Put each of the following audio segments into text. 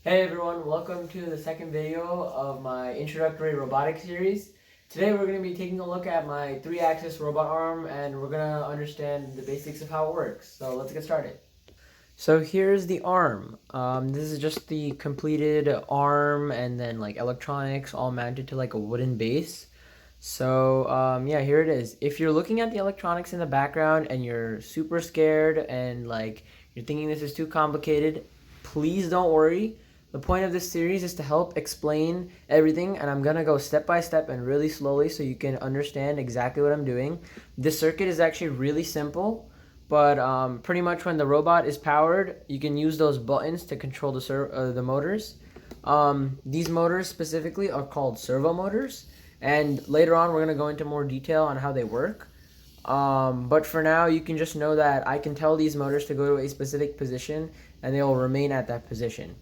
Hey everyone, welcome to the second video of my introductory robotics series. Today we're going to be taking a look at my 3-axis robot arm and we're going to understand the basics of how it works. So let's get started. So here's the arm. This is just the completed arm and then like electronics all mounted to like a wooden base. So yeah, here it is. If you're looking at the electronics in the background and you're super scared and like you're thinking this is too complicated, please don't worry. The point of this series is to help explain everything, and I'm gonna go step by step and really slowly so you can understand exactly what I'm doing. This circuit is actually really simple, but pretty much when the robot is powered, you can use those buttons to control the motors. These motors specifically are called servo motors, and later on we're gonna go into more detail on how they work. But for now, you can just know that I can tell these motors to go to a specific position, and they will remain at that position.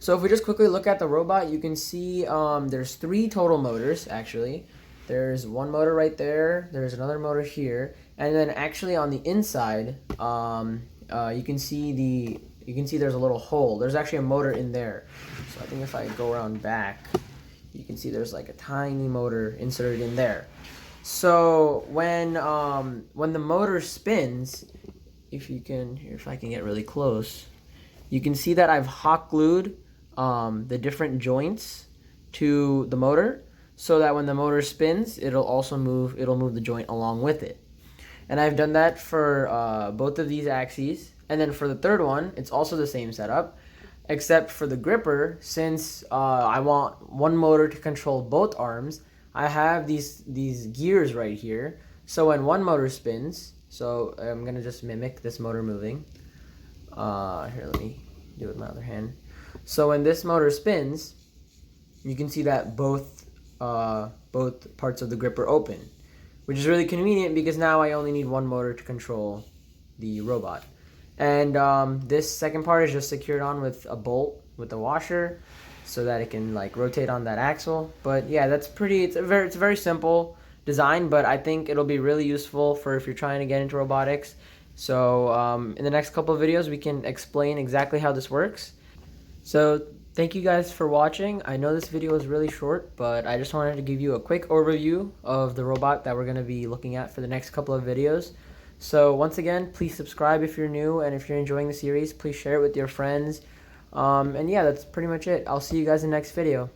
So if we just quickly look at the robot, you can see there's 3 total motors actually. There's one motor right there, there's another motor here, and then actually on the inside, you can see there's a little hole. There's actually a motor in there. So I think if I go around back, you can see there's like a tiny motor inserted in there. So when the motor spins, if I can get really close, you can see that I've hot glued the different joints to the motor so that when the motor spins, it'll move the joint along with it. And I've done that for both of these axes. And then for the third one, it's also the same setup, except for the gripper, since I want one motor to control both arms, I have these gears right here. So when one motor spins, so I'm gonna just mimic this motor moving. Here, let me do it with my other hand. So when this motor spins, you can see that both parts of the gripper open, which is really convenient because now I only need one motor to control the robot. And this second part is just secured on with a bolt with a washer so that it can like rotate on that axle. But yeah, it's a very simple design, but I think it'll be really useful for if you're trying to get into robotics. So in the next couple of videos, we can explain exactly how this works. So thank you guys for watching. I know this video is really short, but I just wanted to give you a quick overview of the robot that we're going to be looking at for the next couple of videos. So once again, please subscribe if you're new, and if you're enjoying the series, please share it with your friends. And yeah, that's pretty much it. I'll see you guys in the next video.